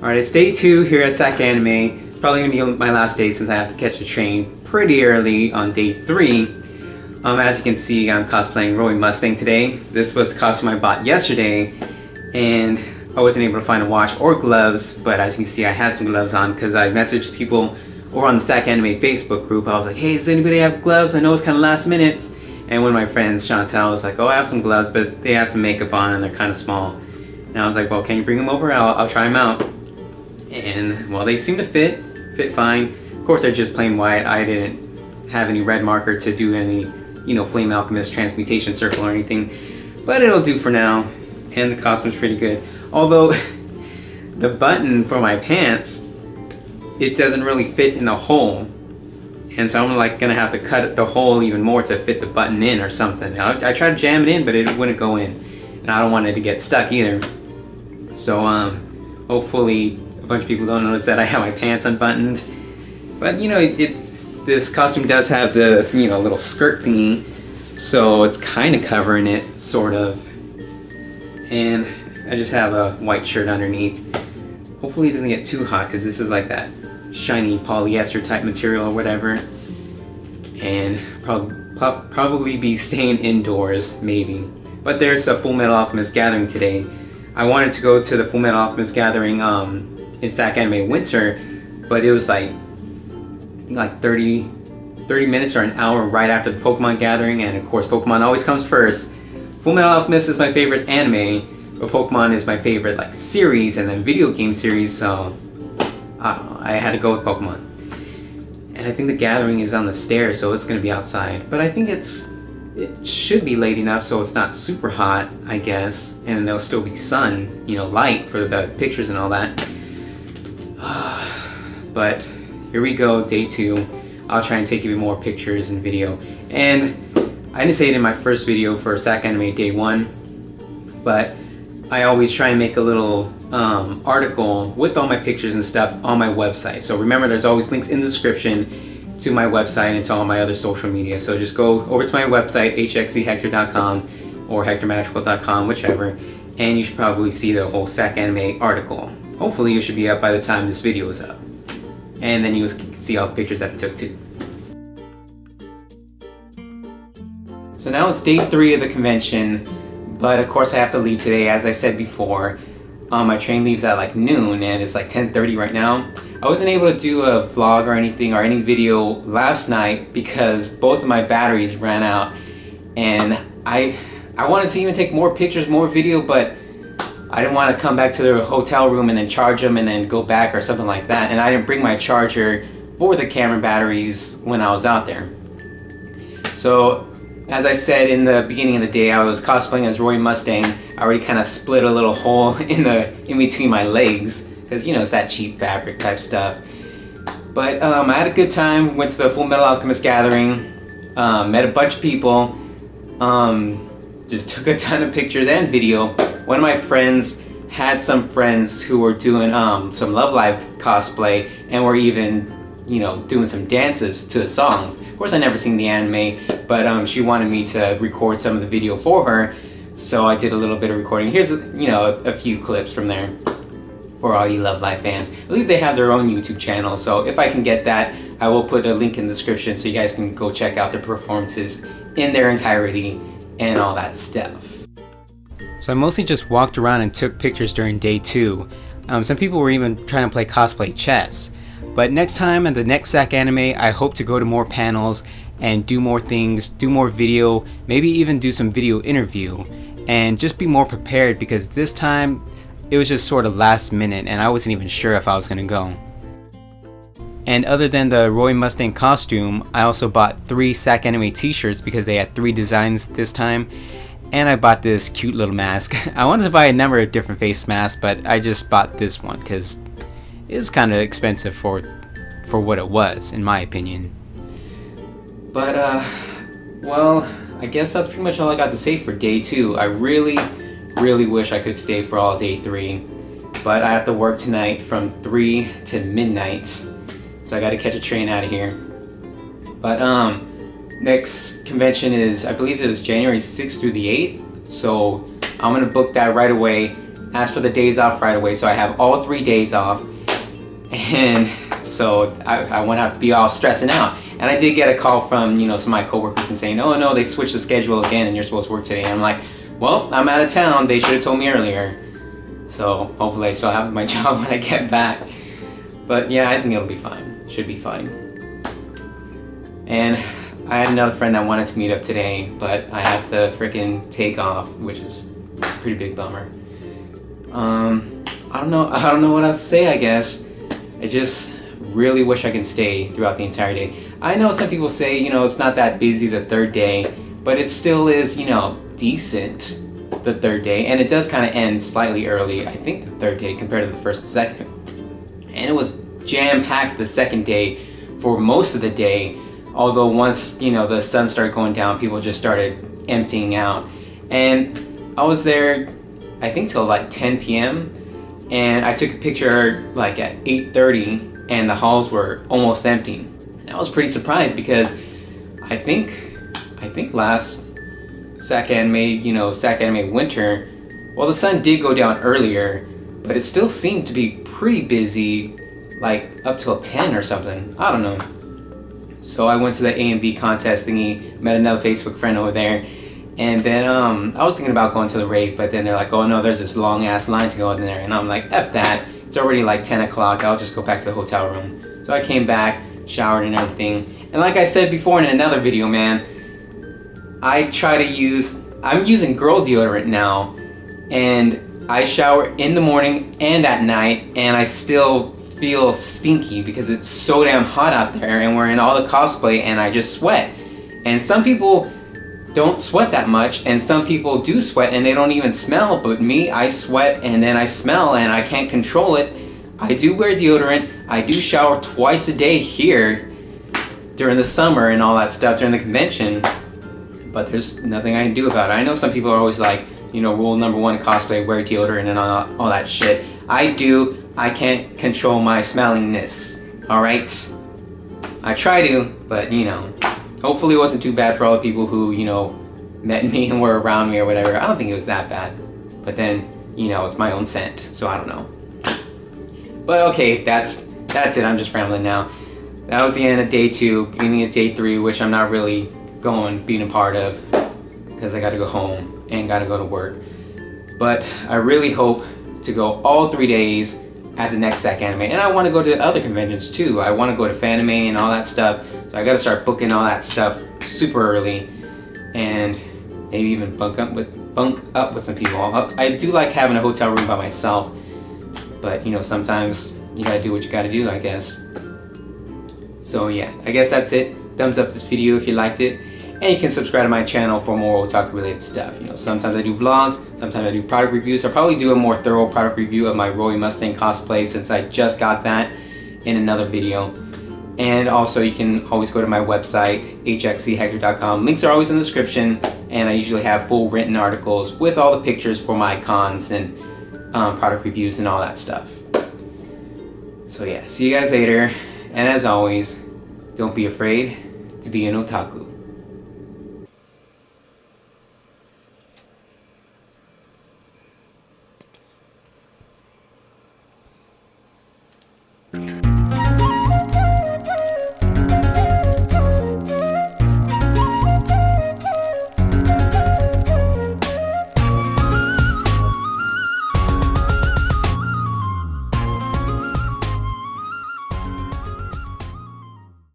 Alright, it's day 2 here at SacAnime. It's probably going to be my last day since I have to catch a train pretty early on day 3. As you can see, I'm cosplaying Roy Mustang today. This was the costume I bought yesterday, and I wasn't able to find a watch or gloves, but as you can see, I have some gloves on because I messaged people over on the SacAnime Facebook group. I was like, hey, does anybody have gloves? I know it's kind of last minute. And one of my friends, Chantel, was like, oh, I have some gloves, but they have some makeup on and they're kind of small. And I was like, well, can you bring them over? I'll try them out. And, well, they seem to fit fine. Of course, they're just plain white. I didn't have any red marker to do any, Flame Alchemist transmutation circle or anything. But it'll do for now. And the costume's pretty good. Although, the button for my pants, it doesn't really fit in the hole. And so I'm gonna have to cut the hole even more to fit the button in or something. I tried to jam it in, but it wouldn't go in. And I don't want it to get stuck either. So, hopefully a bunch of people don't notice that I have my pants unbuttoned. But this costume does have the little skirt thingy, so it's kind of covering it, sort of. And I just have a white shirt underneath. Hopefully it doesn't get too hot because this is like that shiny polyester type material or whatever. And probably be staying indoors, maybe. But there's a Full Metal Alchemist gathering today. I wanted to go to the Full Metal Alchemist gathering in SacAnime Winter, but it was like 30 minutes or an hour right after the Pokemon gathering, and of course Pokemon always comes first. Full Metal Alchemist is my favorite anime, but Pokemon is my favorite series and then video game series, so I don't know, I had to go with Pokemon. And I think the gathering is on the stairs, so it's going to be outside, but I think it should be late enough so it's not super hot, I guess, and there'll still be sun, light for the pictures and all that. But here we go, day 2. I'll try and take even more pictures and video. And I didn't say it in my first video for SacAnime day 1, but I always try and make a little article with all my pictures and stuff on my website. So remember, there's always links in the description to my website and to all my other social media. So just go over to my website, hxchector.com or hectormagical.com, whichever, and you should probably see the whole SacAnime article. Hopefully it should be up by the time this video is up. And then you can see all the pictures that I took too. So now it's day 3 of the convention, but of course I have to leave today, as I said before. My train leaves at noon, and it's 10:30 right now. I wasn't able to do a vlog or anything or any video last night because both of my batteries ran out, and I wanted to even take more pictures, more video, but I didn't want to come back to the hotel room and then charge them and then go back or something like that. And I didn't bring my charger for the camera batteries when I was out there. So, as I said in the beginning of the day, I was cosplaying as Roy Mustang. I already kind of split a little hole in between my legs because it's that cheap fabric type stuff. But I had a good time. Went to the Full Metal Alchemist gathering. Met a bunch of people. Just took a ton of pictures and video. One of my friends had some friends who were doing some Love Live cosplay and were even doing some dances to the songs. Of course, I never seen the anime, but she wanted me to record some of the video for her, so I did a little bit of recording. Here's a few clips from there for all you Love Live fans. I believe they have their own YouTube channel, so if I can get that, I will put a link in the description so you guys can go check out their performances in their entirety and all that stuff. So I mostly just walked around and took pictures during day 2. Some people were even trying to play cosplay chess. But next time at the next SacAnime, I hope to go to more panels and do more things, do more video, maybe even do some video interview, and just be more prepared because this time it was just sort of last minute and I wasn't even sure if I was gonna go. And other than the Roy Mustang costume, I also bought 3 SacAnime t-shirts because they had 3 designs this time. And I bought this cute little mask. I wanted to buy a number of different face masks, but I just bought this one because it was kind of expensive for what it was, in my opinion. But, well, I guess that's pretty much all I got to say for day 2. I really wish I could stay for all day 3. But I have to work tonight from 3 to midnight. So I gotta catch a train out of here. But, next convention is, I believe it was January 6th through the 8th, so I'm gonna book that right away asked for the days off right away, so I have all 3 days off. And so I won't have to be all stressing out. And I did get a call from, some of my coworkers and saying, oh no, they switched the schedule again and you're supposed to work today. And I'm like, well, I'm out of town. They should have told me earlier. So hopefully I still have my job when I get back. But yeah, I think it'll be fine. Should be fine. And I had another friend that wanted to meet up today, but I have to freaking take off, which is a pretty big bummer. I don't know what else to say, I guess. I just really wish I can stay throughout the entire day. I know some people say, it's not that busy the third day, but it still is, decent the third day, and it does kind of end slightly early, I think, the third day compared to the first and second. And it was jam-packed the second day for most of the day, although once, the sun started going down, people just started emptying out. And I was there, I think, till like 10 p.m., and I took a picture like at 8:30, and the halls were almost empty. And I was pretty surprised because I think last SacAnime, SacAnime Winter, well, the sun did go down earlier, but it still seemed to be pretty busy, like up till 10 or something. I don't know. So I went to the AMV contest thingy, met another Facebook friend over there, and then I was thinking about going to the rave, but then they're like, oh no, there's this long ass line to go in there, and I'm like, F that, it's already like 10 o'clock, I'll just go back to the hotel room. So I came back, showered and everything, and like I said before in another video, man, I'm using girl deodorant now, and I shower in the morning and at night, and I still feel stinky because it's so damn hot out there, and we're in all the cosplay, and I just sweat. And some people don't sweat that much, and some people do sweat and they don't even smell, but me, I sweat and then I smell and I can't control it. I do wear deodorant, I do shower twice a day here during the summer and all that stuff during the convention, but there's nothing I can do about it. I know some people are always like, rule number 1 cosplay, wear deodorant and all that shit. I can't control my smellingness, alright? I try to, but hopefully it wasn't too bad for all the people who, met me and were around me or whatever. I don't think it was that bad. But then, it's my own scent, so I don't know. But okay, that's it. I'm just rambling now. That was the end of day 2, beginning of day 3, which I'm not really being a part of because I gotta go home and gotta go to work. But I really hope to go all 3 days at the next SacAnime, and I want to go to other conventions too. I want to go to Fanime and all that stuff, so I got to start booking all that stuff super early, and maybe even bunk up with some people. I do like having a hotel room by myself, but sometimes you gotta do what you gotta do, I guess. So yeah, I guess that's it. Thumbs up this video if you liked it, and you can subscribe to my channel for more otaku related stuff. Sometimes I do vlogs, sometimes I do product reviews. I'll probably do a more thorough product review of my Roy Mustang cosplay since I just got that in another video. And also you can always go to my website, hxchector.com. Links are always in the description, and I usually have full written articles with all the pictures for my cons and product reviews and all that stuff. So yeah, see you guys later, and as always, don't be afraid to be an otaku.